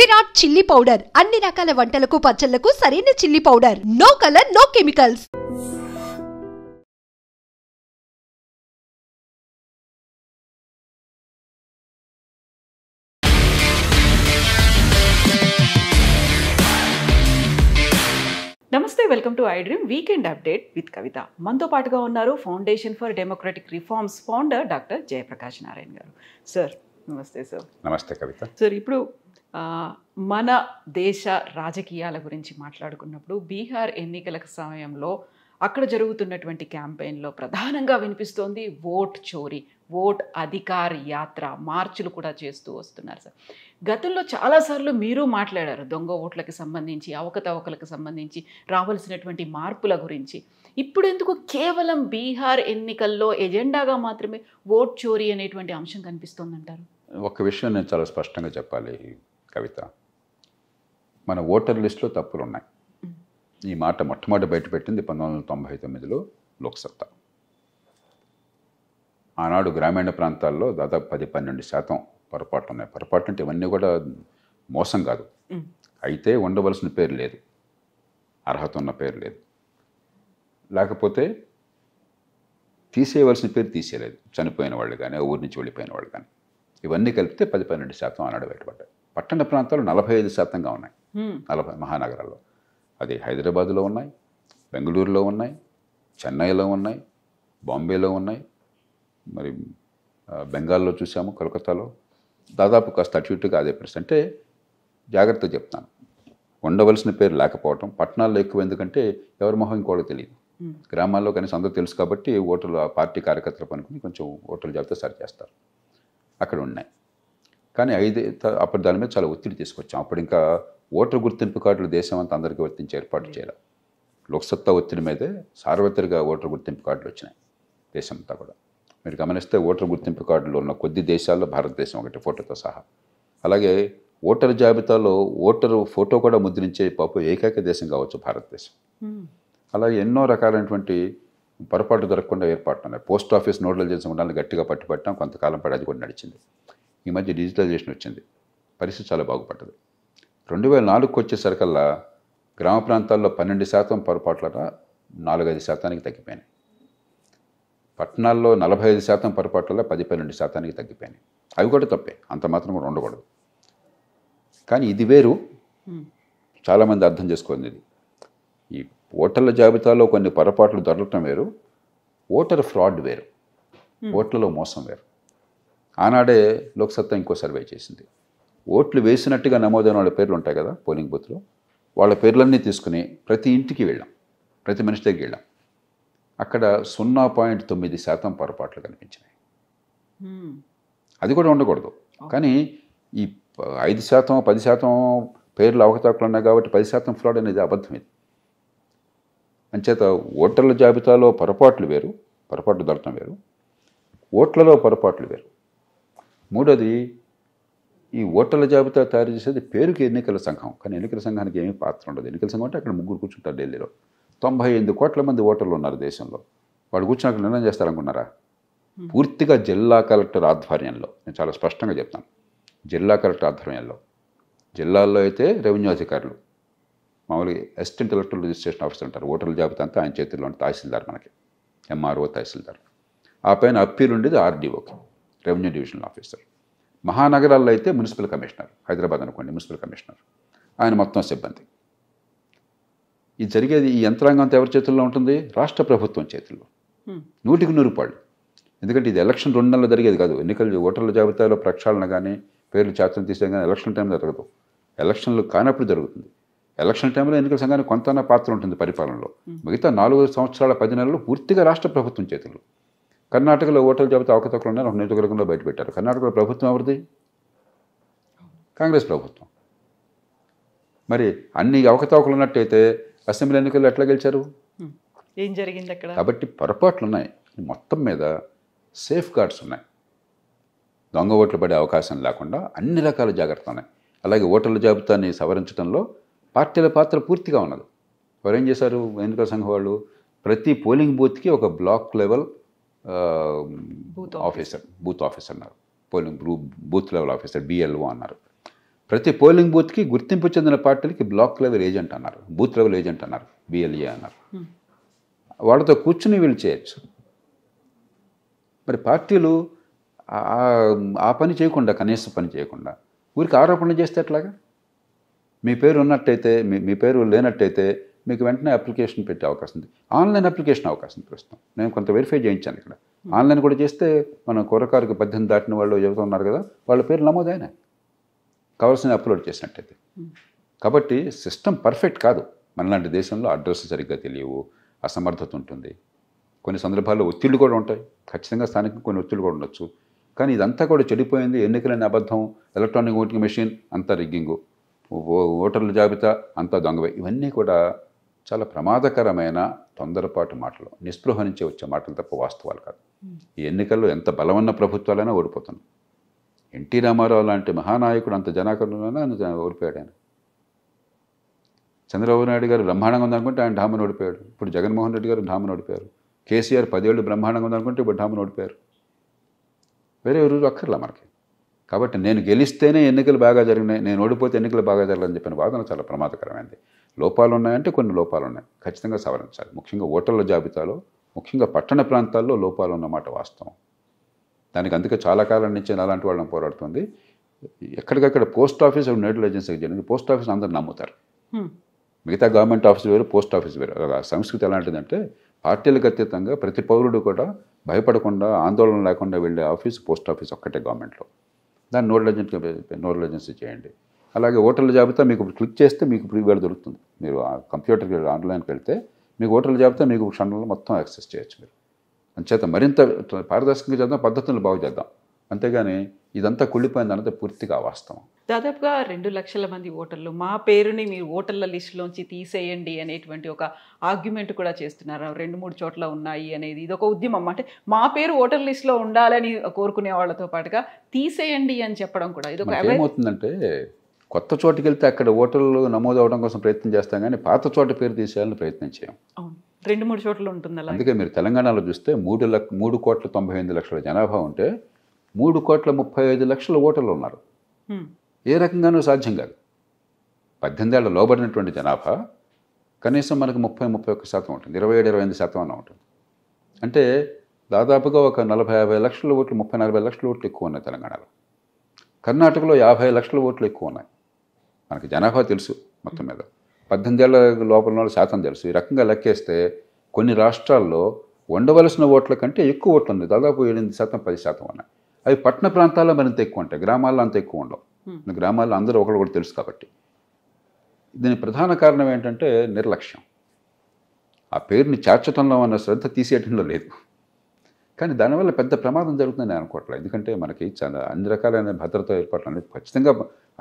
Virat chilli powder అన్ని రకాల వంటలకు పచ్చళ్లకు సరైన chilli powder. No colour, no chemicals. నమస్తే, welcome to I dream weekend update with Kavitha. మనతో పాటుగా ఉన్నారు foundation for democratic reforms founder doctor Jayaprakash Narayana గారు. సార్ నమస్తే. సార్ నమస్తే కవిత. సార్, ఇప్పుడు మన దేశ రాజకీయాల గురించి మాట్లాడుకున్నప్పుడు బీహార్ ఎన్నికల సమయంలో అక్కడ జరుగుతున్నటువంటి క్యాంపెయిన్లో ప్రధానంగా వినిపిస్తోంది ఓట్ చోరీ, ఓట్ అధికార్ యాత్ర, మార్చులు కూడా చేస్తూ వస్తున్నారు. సార్, గతంలో చాలాసార్లు మీరు మాట్లాడారు దొంగ ఓట్లకి సంబంధించి, అవకతవకలకు సంబంధించి రావాల్సినటువంటి మార్పుల గురించి. ఇప్పుడు ఎందుకు కేవలం బీహార్ ఎన్నికల్లో ఎజెండాగా మాత్రమే ఓట్ చోరీ అనేటువంటి అంశం కనిపిస్తోందంటారు? ఒక విషయం నేను చాలా స్పష్టంగా చెప్పాలి కవిత. మన ఓటర్ లిస్టులో తప్పులు ఉన్నాయి. ఈ మాట మొట్టమొదటి బయటపెట్టింది 1999లో లోక్సత్తా. ఆనాడు గ్రామీణ ప్రాంతాల్లో దాదాపు 10-12% పొరపాట్లు ఉన్నాయి. పొరపాట్లు అంటే ఇవన్నీ కూడా మోసం కాదు, అయితే ఉండవలసిన పేరు లేదు, అర్హత ఉన్న పేరు లేదు, లేకపోతే తీసేయవలసిన పేరు తీసేయలేదు, చనిపోయిన వాళ్ళు కానీ ఊరి నుంచి వెళ్ళిపోయిన వాళ్ళు కానీ. ఇవన్నీ కలిపితే 10-12% ఆనాడు బయటపడ్డాయి. పట్టణ ప్రాంతాలు 45%గా ఉన్నాయి. 40 మహానగరాల్లో. అది హైదరాబాదులో ఉన్నాయి, బెంగళూరులో ఉన్నాయి, చెన్నైలో ఉన్నాయి, బాంబేలో ఉన్నాయి, మరి బెంగాల్లో చూసాము, కోల్కతాలో. దాదాపు కాస్త అటు ఇటుగా అదే పరిస్థితి. అంటే జాగ్రత్తగా చెప్తాను, ఉండవలసిన పేరు లేకపోవటం. పట్టణాల్లో ఎక్కువ, ఎందుకంటే ఎవరి మొహం ఇంకోటి తెలియదు. గ్రామాల్లో కనీసం అందరూ తెలుసు కాబట్టి ఓటర్లు ఆ పార్టీ కార్యకర్తలు పనుకుని కొంచెం ఓటర్ల జాబితా సరి చేస్తారు. అక్కడ ఉన్నాయి. కానీ అప్పుడు దాని మీద చాలా ఒత్తిడి తీసుకొచ్చాం. అప్పుడు ఇంకా ఓటర్ గుర్తింపు కార్డులు దేశం అంతా అందరికీ వర్తించి ఏర్పాటు చేయాలి. లోక్సత్తా ఒత్తిడి మీదే సార్వత్రిక ఓటర్ గుర్తింపు కార్డులు వచ్చినాయి దేశం అంతా కూడా. మీరు గమనిస్తే ఓటర్ గుర్తింపు కార్డులు ఉన్న కొద్ది దేశాల్లో భారతదేశం ఒకటి, ఫోటోతో సహా. అలాగే ఓటర్ జాబితాలో ఓటరు ఫోటో కూడా ముద్రించే ఏకైక దేశం కావచ్చు భారతదేశం. అలాగే ఎన్నో రకాలైనటువంటి పొరపాటు దొరకకుండా ఏర్పాటు ఉన్నాయి. పోస్ట్ ఆఫీస్ నోడల్ చేసిన ఉండాలని గట్టిగా పట్టుబట్టాం. కొంతకాలం పాటు అది కూడా నడిచింది. ఈ మధ్య డిజిటలైజేషన్ వచ్చింది, పరిస్థితి చాలా బాగుపడ్డది. 2004కు వచ్చేసరికల్లా గ్రామ ప్రాంతాల్లో 12% పొరపాట్లట 4-5% తగ్గిపోయినాయి. పట్టణాల్లో 45% పొరపాట్ల 10-12% తగ్గిపోయినాయి. అవి కూడా తప్పే, అంత మాత్రం కూడా ఉండకూడదు. కానీ ఇది వేరు, చాలామంది అర్థం చేసుకోండి. ఇది ఈ ఓటర్ల జాబితాలో కొన్ని పొరపాట్లు దొరకటం వేరు, ఓటర్ ఫ్రాడ్ వేరు, ఓట్లలో మోసం వేరు. ఆనాడే లోక్సత్తా ఇంకో సర్వే చేసింది. ఓట్లు వేసినట్టుగా నమోదైన వాళ్ళ పేర్లు ఉంటాయి కదా పోలింగ్ బూత్లో, వాళ్ళ పేర్లన్నీ తీసుకుని ప్రతి ఇంటికి వెళ్ళాం, ప్రతి మనిషి దగ్గరికి వెళ్ళాం. అక్కడ 0.9% పొరపాట్లు కనిపించినాయి. అది కూడా ఉండకూడదు. కానీ ఈ 5%, 10% పేర్లు అవకతవకలు ఉన్నాయి కాబట్టి 10% ఫ్రాడ్ అనేది అబద్ధం. ఇది అంచేత ఓటర్ల జాబితాలో పొరపాట్లు వేరు, పొరపాట్లు దొరకడం వేరు, ఓట్లలో పొరపాట్లు వేరు. మూడోది, ఈ ఓటర్ల జాబితా తయారు చేసేది పేరుకి ఎన్నికల సంఘం, కానీ ఎన్నికల సంఘానికి ఏమీ పాత్ర ఉండదు. ఎన్నికల సంఘం అంటే అక్కడ 3 కూర్చుంటారు ఢిల్లీలో. 98 కోట్ల మంది ఓటర్లు ఉన్నారు దేశంలో. వాడు కూర్చుని అక్కడ నిర్ణయం చేస్తారనుకున్నారా? పూర్తిగా జిల్లా కలెక్టర్ ఆధ్వర్యంలో. నేను చాలా స్పష్టంగా చెప్తాను, జిల్లా కలెక్టర్ ఆధ్వర్యంలో. జిల్లాల్లో అయితే రెవెన్యూ అధికారులు, మామూలుగా అసిస్టెంట్ ఎలక్టరల్ రిజిస్ట్రేషన్ ఆఫీసర్ అంటారు. ఓటర్ల జాబితా అంతా ఆయన చేతుల్లో తహసీల్దార్, మనకి ఎంఆర్ఓ తహసీల్దార్. ఆ పైన అప్పీల్ ఉండేది ఆర్డీఓకి, రెవెన్యూ డివిజనల్ ఆఫీసర్. మహానగరాల్లో అయితే మున్సిపల్ కమిషనర్, హైదరాబాద్ అనుకోండి మున్సిపల్ కమిషనర్, ఆయన మొత్తం సిబ్బంది. ఇది జరిగేది ఈ యంత్రాంగం అంతా ఎవరి చేతుల్లో ఉంటుంది? రాష్ట్ర ప్రభుత్వం చేతుల్లో. 100% ఎందుకంటే ఇది ఎలక్షన్ 2 నెలలు జరిగేది కాదు. ఎన్నికలు ఓటర్ల జాబితాలో ప్రక్షాళన కానీ పేర్లు చేతను తీసే కానీ ఎలక్షన్ టైంలో జరగదు. ఎలక్షన్లు కానప్పుడు జరుగుతుంది. ఎలక్షన్ టైంలో ఎన్నికల సంఘానికి కొంత పాత్ర ఉంటుంది పరిపాలనలో. మిగతా 4 సంవత్సరాల 10 నెలలు పూర్తిగా రాష్ట్ర ప్రభుత్వం చేతుల్లో. కర్ణాటకలో ఓటర్ల జాబితా అవకతవకలు ఉన్నాయని ఒక నియోజకవర్గంలో బయటపెట్టారు. కర్ణాటకలో ప్రభుత్వం ఎవరిది? కాంగ్రెస్ ప్రభుత్వం. మరి అన్ని అవకతవకలు ఉన్నట్టయితే అసెంబ్లీ ఎన్నికల్లో ఎట్లా గెలిచారు? ఏం జరిగింది అక్కడ? కాబట్టి పొరపాట్లు ఉన్నాయి. మొత్తం మీద సేఫ్ గార్డ్స్ ఉన్నాయి. దొంగ ఓట్లు పడే అవకాశం లేకుండా అన్ని రకాల జాగ్రత్తలు ఉన్నాయి. అలాగే ఓటర్ల జాబితాని సవరించడంలో పార్టీల పాత్ర పూర్తిగా ఉన్నది. వారు ఏం చేశారు? ఎన్నికల సంఘం వాళ్ళు ప్రతి పోలింగ్ బూత్కి ఒక బ్లాక్ లెవెల్ బూత్ ఆఫీసర్ అన్నారు. Polling booth level officer, BLO అన్నారు. ప్రతి పోలింగ్ బూత్కి గుర్తింపు చెందిన పార్టీలకి బ్లాక్ లెవెల్ ఏజెంట్ అన్నారు, బూత్ లెవెల్ ఏజెంట్ అన్నారు, BLE అన్నారు. వాళ్ళతో కూర్చుని వీళ్ళు చేయొచ్చు. మరి పార్టీలు ఆ పని చేయకుండా, కనీస పని చేయకుండా ఊరికి ఆరోపణలు చేస్తే ఎట్లాగా? మీ పేరు ఉన్నట్టయితే, మీ పేరు లేనట్టయితే మీకు వెంటనే అప్లికేషన్ పెట్టే అవకాశం ఉంది. ఆన్లైన్ అప్లికేషన్ అవకాశం ప్రస్తుతం. నేను కొంత వెరిఫై చేయించాను ఇక్కడ. ఆన్లైన్ కూడా చేస్తే మన కుర్రకారుకి 18 దాటిన వాళ్ళు చెబుతూ ఉన్నారు కదా, వాళ్ళ పేరు నమోదైనా కావాల్సిన అప్లోడ్ చేసినట్టయితే. కాబట్టి సిస్టమ్ పర్ఫెక్ట్ కాదు. మనలాంటి దేశంలో అడ్రస్ సరిగ్గా తెలియవు, అసమర్థత ఉంటుంది, కొన్ని సందర్భాల్లో ఒత్తిళ్లు కూడా ఉంటాయి. ఖచ్చితంగా స్థానికంగా కొన్ని ఒత్తిళ్లు కూడా ఉండొచ్చు. కానీ ఇదంతా కూడా చెడిపోయింది. ఎన్నికలని అబద్ధం, ఎలక్ట్రానిక్ ఓటింగ్ మెషిన్ అంతా రిగ్గింగు, ఓటర్ల జాబితా అంతా దొంగవే. ఇవన్నీ కూడా చాలా ప్రమాదకరమైన తొందరపాటు మాటలు, నిస్పృహ నుంచి వచ్చే మాటలు తప్ప వాస్తవాలు కాదు. ఈ ఎన్నికల్లో ఎంత బలమన్న ప్రభుత్వాలైనా ఓడిపోతున్నాయి. ఎన్టీ రామారావు లాంటి మహానాయకుడు అంత జనాకరణలోనే ఓడిపోయాడు ఆయన. చంద్రబాబు నాయుడు గారు బ్రహ్మాండంగా ఉందనుకుంటే ఆయన ఢామను ఓడిపోయాడు. ఇప్పుడు జగన్మోహన్ రెడ్డి గారు ఢామను ఓడిపోయారు. కేసీఆర్ 10 ఏళ్ళు బ్రహ్మాండంగా ఉందనుకుంటే ఇప్పుడు ఢామను ఓడిపోయారు. వేరే రోజు అక్కర్లా మనకి. కాబట్టి నేను గెలిస్తేనే ఎన్నికలు బాగా జరిగినాయి, నేను ఓడిపోతే ఎన్నికలు బాగా జరగాలని చెప్పిన వాదన చాలా ప్రమాదకరమైనది. లోపాలు ఉన్నాయంటే కొన్ని లోపాలు ఉన్నాయి, ఖచ్చితంగా సవరించాలి. ముఖ్యంగా ఓటర్ల జాబితాలో, ముఖ్యంగా పట్టణ ప్రాంతాల్లో లోపాలు ఉన్నమాట వాస్తవం. దానికి అందుకే చాలా కాలం నుంచి అలాంటి వాళ్ళని పోరాడుతుంది. ఎక్కడికక్కడ పోస్ట్ ఆఫీస్ నేడల్ ఏజెన్సీకి జరిగింది. పోస్ట్ ఆఫీస్ అందరూ నమ్ముతారు. మిగతా గవర్నమెంట్ ఆఫీస్ వేరు, పోస్ట్ ఆఫీస్ వేరు. సంస్కృతి ఎలాంటిదంటే పార్టీలకు అతీతంగా ప్రతి పౌరుడు కూడా భయపడకుండా, ఆందోళన లేకుండా వెళ్ళే ఆఫీస్ పోస్ట్ ఆఫీస్ ఒక్కటే గవర్నమెంట్లో. దాన్ని నోడల్ ఏజెన్సీ చేయండి. అలాగే ఓటర్ల జాబితా మీకు క్లిక్ చేస్తే మీకు ప్రీవేర్ దొరుకుతుంది. మీరు ఆ కంప్యూటర్కి ఆన్లైన్కి వెళ్తే మీకు ఓటర్ల జాబితా మీకు క్షణంలో మొత్తం యాక్సెస్ చేయొచ్చు. మీరు అంచేత మరింత పారదర్శకంగా చేద్దాం, పద్ధతులను బాగు చేద్దాం. అంతేగాని ఇదంతా కుళ్ళిపోయింది అన్నది పూర్తిగా వాస్తవం. దాదాపుగా 2 లక్షల మంది ఓటర్లు మా పేరుని మీరు ఓటర్ల లిస్టులోంచి తీసేయండి అనేటువంటి ఒక ఆర్గ్యుమెంట్ కూడా చేస్తున్నారు. 2-3 చోట్ల ఉన్నాయి అనేది ఇది ఒక ఉద్యమం. అంటే మా పేరు ఓటర్ లిస్టులో ఉండాలని కోరుకునే వాళ్ళతో పాటుగా తీసేయండి అని చెప్పడం కూడా ఇది ఒక ఏమవుతుందంటే, కొత్త చోటుకి వెళ్తే అక్కడ ఓటర్లు నమోదు అవడం కోసం ప్రయత్నం చేస్తాం, కానీ పాత చోట పేరు తీసేయాలని ప్రయత్నం చేయం. 2-3 చోట్ల ఉంటుంది అలా. అందుకే మీరు తెలంగాణలో చూస్తే 3,98,00,000 జనాభా ఉంటే 3,35,00,000 ఓటర్లు ఉన్నారు. ఏ రకంగానూ సాధ్యం కాదు. 18 ఏళ్ల లోబడినటువంటి జనాభా కనీసం మనకు 30-31% ఉంటుంది, 27-28% అన్న ఉంటుంది. అంటే దాదాపుగా ఒక 40-50 లక్షల ఓట్లు, 30-40 లక్షల ఓట్లు ఎక్కువ ఉన్నాయి తెలంగాణలో. కర్ణాటకలో 50 లక్షల ఓట్లు ఎక్కువ ఉన్నాయి. మనకి జనాభా తెలుసు మొత్తం మీద, 18 ఏళ్ల లోపల వాళ్ళ శాతం తెలుసు. ఈ రకంగా లెక్కేస్తే కొన్ని రాష్ట్రాల్లో ఉండవలసిన ఓట్ల కంటే ఎక్కువ ఓట్లు ఉంది, దాదాపు 8%, 10% ఉన్నాయి. అవి పట్టణ ప్రాంతాల్లో మరింత ఎక్కువ ఉంటాయి, గ్రామాల్లో అంత ఎక్కువ ఉండవు. గ్రామాల్లో అందరూ ఒకరు కూడా తెలుసు కాబట్టి. దీని ప్రధాన కారణం ఏంటంటే నిర్లక్ష్యం. ఆ పేరుని చేర్చడంలో ఉన్న శ్రద్ధ తీసేయటంలో లేదు. కానీ దానివల్ల పెద్ద ప్రమాదం జరుగుతుందని నేను అనుకోవట్లేదు. ఎందుకంటే మనకి చాలా అన్ని రకాలైన భద్రతా ఏర్పాట్లు అనేది ఖచ్చితంగా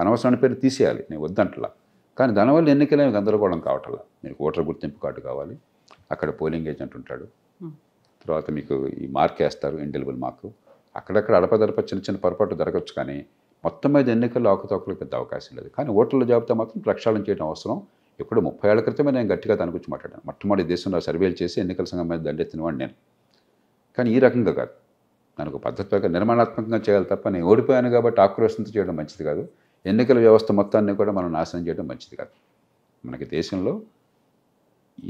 అనవసరమైన పేరు తీసేయాలి, నేను వద్దంటలా. కానీ దానివల్ల ఎన్నికలేమి గందరగోళం కావట్లా. మీకు ఓటర్ గుర్తింపు కార్డు కావాలి, అక్కడ పోలింగ్ ఏజెంట్ ఉంటాడు, తర్వాత మీకు ఈ మార్క్ వేస్తారు, ఇండెలిబుల్ మార్కు. అక్కడక్కడ అడపదడప చిన్న చిన్న పొరపాటు జరగచ్చు, కానీ మొత్తం మీద ఎన్నికల్లో అవకతవకలకు పెద్ద అవకాశం లేదు. కానీ ఓటర్ల జాబితా మాత్రం ప్రక్షాళన చేయడం అవసరం. ఇప్పుడు 30 ఏళ్ల క్రితమే నేను గట్టిగా దాని గురించి మాట్లాడాను. మొట్టమొదటి దేశంలో సర్వేలు చేసి ఎన్నికల సంఘం మీద దండెత్తినవాడు నేను. కానీ ఈ రకంగా కాదు, నాకు పద్ధతిగా నిర్మాణాత్మకంగా చేయాలి తప్ప నేను ఓడిపోయాను కాబట్టి ఆక్రోశంతో చేయడం మంచిది కాదు. ఎన్నికల వ్యవస్థ మొత్తాన్ని కూడా మనం నాశనం చేయడం మంచిది కాదు. మనకి దేశంలో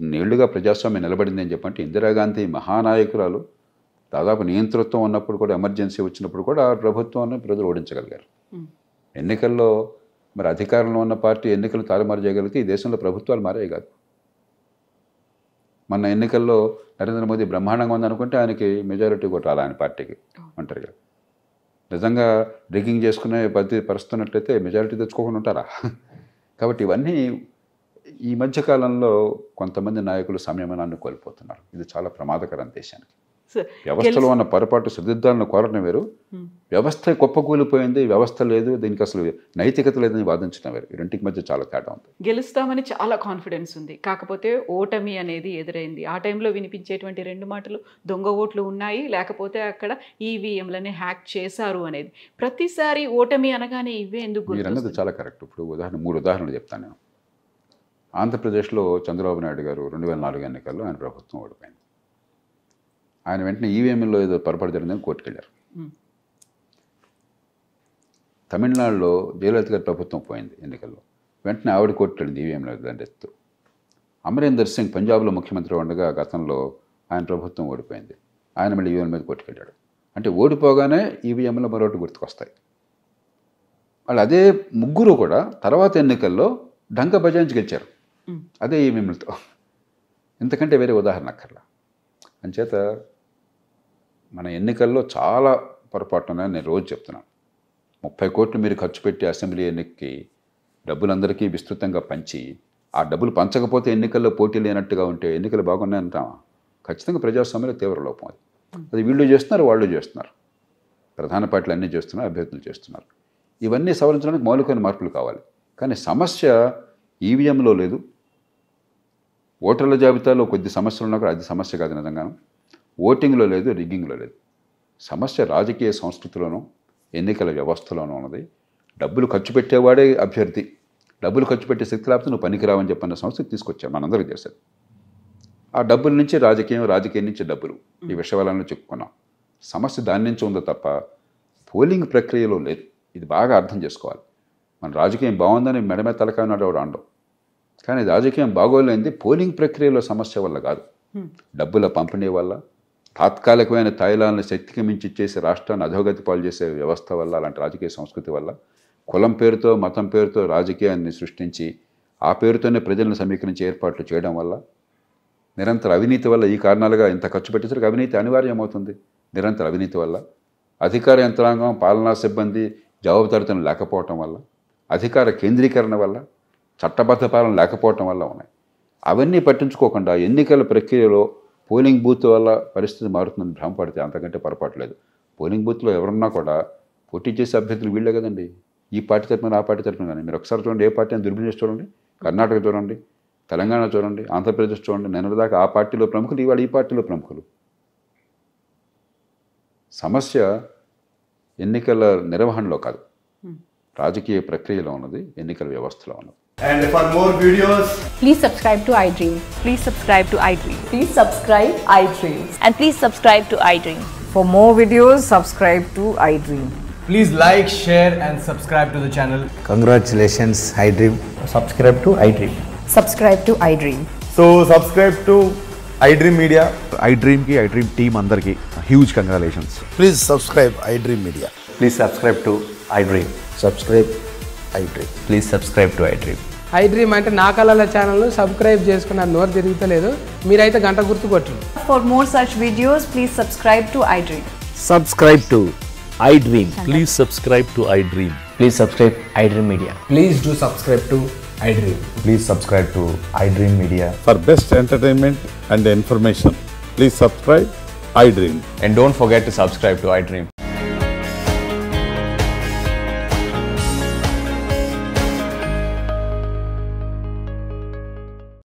ఇన్నేళ్లుగా ప్రజాస్వామ్యం నిలబడింది అని చెప్పంటే ఇందిరాగాంధీ మహానాయకురాలు దాదాపు నియంతృత్వం ఉన్నప్పుడు కూడా, ఎమర్జెన్సీ వచ్చినప్పుడు కూడా ప్రభుత్వాన్ని ప్రజలు ఓడించగలిగారు. ఎన్నికల్లో మరి అధికారంలో ఉన్న పార్టీ ఎన్నికలు తారుమారు చేయగలిగితే ఈ దేశంలో ప్రభుత్వాలు మారాయి కాదు. మన ఎన్నికల్లో నరేంద్ర మోదీ బ్రహ్మాండంగా ఉందనుకుంటే ఆయనకి మెజారిటీ కూడా రాలి, ఆయన పార్టీకి ఒంటరిగా. నిజంగా రిగ్గింగ్ చేసుకునే పరిస్థితున్నట్లయితే మెజారిటీ తెచ్చుకోకుండా ఉంటారా? కాబట్టి ఇవన్నీ ఈ మధ్యకాలంలో కొంతమంది నాయకులు సంయమనాన్ని కోల్పోతున్నారు. ఇది చాలా ప్రమాదకరం దేశానికి. వ్యవస్థలో ఉన్న పొరపాటు సరిదిద్దాలను కోరడం వేరు, వ్యవస్థ కుప్పకూలిపోయింది, వ్యవస్థ లేదు, దీనికి అసలు నైతికత లేదని వాదించడం వేరు. ఈ రెండింటి మధ్య చాలా తేడా ఉంది. గెలుస్తామని చాలా కాన్ఫిడెన్స్ ఉంది, కాకపోతే ఓటమి అనేది ఎదురైంది. ఆ టైంలో వినిపించేటువంటి 2 మాటలు దొంగ ఓట్లు ఉన్నాయి, లేకపోతే అక్కడ ఈవీఎంలని హ్యాక్ చేశారు అనేది. ప్రతిసారి ఓటమి అనగానే ఇవే ఎందుకు? మీరు అన్నది చాలా కరెక్ట్. ఇప్పుడు 3 ఉదాహరణలు చెప్తాను నేను. ఆంధ్రప్రదేశ్లో చంద్రబాబు నాయుడు గారు 2004 ఎన్నికల్లో ఆయన ప్రభుత్వం ఓడిపోయింది. ఆయన వెంటనే ఈవీఎంలో ఏదో పొరపాటు జరిగిందని కోర్టుకు వెళ్ళారు. తమిళనాడులో జయలలిత గారి ప్రభుత్వం పోయింది ఎన్నికల్లో, వెంటనే ఆవిడ కొట్టాడు ఈవీఎంలో దండెత్తు. అమరీందర్ సింగ్ పంజాబ్లో ముఖ్యమంత్రి ఉండగా గతంలో ఆయన ప్రభుత్వం ఓడిపోయింది, ఆయన మళ్ళీ ఈవీఎం మీద కొట్టుకెళ్ళాడు. అంటే ఓడిపోగానే ఈవీఎంలో మరొకటి గుర్తుకొస్తాయి. వాళ్ళు అదే ముగ్గురు కూడా తర్వాత ఎన్నికల్లో డంక బజాయించి గెలిచారు అదే ఈవీఎంలతో. ఇంతకంటే వేరే ఉదాహరణ అక్కర్లా. అంచేత మన ఎన్నికల్లో చాలా పొరపాటు ఉన్నాయని నేను రోజు చెప్తున్నాను. 30 కోట్లు మీరు ఖర్చు పెట్టి అసెంబ్లీ ఎన్నికకి డబ్బులందరికీ విస్తృతంగా పంచి ఆ డబ్బులు పంచకపోతే ఎన్నికల్లో పోటీ లేనట్టుగా ఉంటే ఎన్నికలు బాగున్నాయంటామా? ఖచ్చితంగా ప్రజాస్వామ్యంలో తీవ్ర లోపం అది. అది వీళ్ళు చేస్తున్నారు, వాళ్ళు చేస్తున్నారు, ప్రధాన పార్టీలు అన్నీ చేస్తున్నారు, అభ్యర్థులు చేస్తున్నారు. ఇవన్నీ సవరించడానికి మౌలికమైన మార్పులు కావాలి. కానీ సమస్య ఈవీఎంలో లేదు, ఓటర్ల జాబితాలో కొద్ది సమస్యలు ఉన్నా కూడా అది సమస్య కాదు నిజంగాను. ఓటింగ్లో లేదు, రిగ్గింగ్లో లేదు. సమస్య రాజకీయ సంస్కృతిలోనూ ఎన్నికల వ్యవస్థలోనూ ఉన్నది. డబ్బులు ఖర్చు పెట్టేవాడే అభ్యర్థి, డబ్బులు ఖర్చు పెట్టే శక్తి లేకపోతే నువ్వు పనికిరావని చెప్పన్న సంస్కృతి తీసుకొచ్చాం మనందరికీ చేసేది. ఆ డబ్బుల నుంచి రాజకీయం, రాజకీయం నుంచి డబ్బులు, ఈ విషయాలను చెప్పుకున్నాం. సమస్య దాని నుంచి ఉందో తప్ప పోలింగ్ ప్రక్రియలో లేదు. ఇది బాగా అర్థం చేసుకోవాలి. మన రాజకీయం బాగుందని మెడమే తలకాయ నాడు అండం, కానీ రాజకీయం బాగోలేనిది పోలింగ్ ప్రక్రియలో సమస్య వల్ల కాదు, డబ్బుల పంపిణీ వల్ల, తాత్కాలికమైన తాయిలాలను శక్తికి మించి చేసి రాష్ట్రాన్ని అధోగతి పాలు చేసే వ్యవస్థ వల్ల, అలాంటి రాజకీయ సంస్కృతి వల్ల, కులం పేరుతో మతం పేరుతో రాజకీయాన్ని సృష్టించి ఆ పేరుతోనే ప్రజలను సమీకరించి ఏర్పాట్లు చేయడం వల్ల, నిరంతర అవినీతి వల్ల, ఈ కారణాలుగా ఇంత ఖర్చు పెట్టేసరికి అవినీతి అనివార్యమవుతుంది. నిరంతర అవినీతి వల్ల, అధికార యంత్రాంగం, పాలనా సిబ్బంది జవాబుదారితనం లేకపోవటం వల్ల, అధికార కేంద్రీకరణ వల్ల, చట్టబద్ధ పాలన లేకపోవటం వల్ల ఉన్నాయి. అవన్నీ పట్టించుకోకుండా ఎన్నికల ప్రక్రియలో పోలింగ్ బూత్ వల్ల పరిస్థితి మారుతుందని భ్రమపడితే అంతకంటే పొరపాటు లేదు. పోలింగ్ బూత్లో ఎవరున్నా కూడా పోటీ చేసే అభ్యర్థులు వీళ్ళే కదండి. ఈ పార్టీ తరపున ఆ పార్టీ తరపున కానీ మీరు ఒకసారి చూడండి, ఏ పార్టీ అని దుర్బినియోగం చూడండి, కర్ణాటక చూడండి, తెలంగాణ చూడండి, ఆంధ్రప్రదేశ్ చూడండి, నిన్నటిదాకా ఆ పార్టీలో ప్రముఖులు, ఇవాళ ఈ పార్టీలో ప్రముఖులు. సమస్య ఎన్నికల నిర్వహణలో కాదు, రాజకీయ ప్రక్రియలో ఉన్నది, ఎన్నికల వ్యవస్థలో ఉన్నది. And for more videos, Please subscribe to iDream. Please subscribe to iDream. Please subscribe iDream. And please subscribe to iDream. For more videos, subscribe to iDream. please like, share and subscribe to the channel. Congratulations, iDream. Subscribe to iDream. Subscribe to iDream. So subscribe to iDream Media. iDream ki iDream team andarki huge congratulations. Please subscribe iDream Media. Please subscribe to iDream. Subscribe iDream. Please subscribe to iDream. iDream అంటే నా కళల channel subscribe చేసుకున్న నోరు తిరుగుతలేదు, మీరైతే గంట గుర్తు కొట్టండి. For more such videos, please subscribe to iDream. Subscribe to iDream. Please subscribe to iDream. Please subscribe iDream Media. Please do subscribe to iDream. Please subscribe to iDream Media. For best entertainment and information, please subscribe iDream. And don't forget to subscribe to iDream.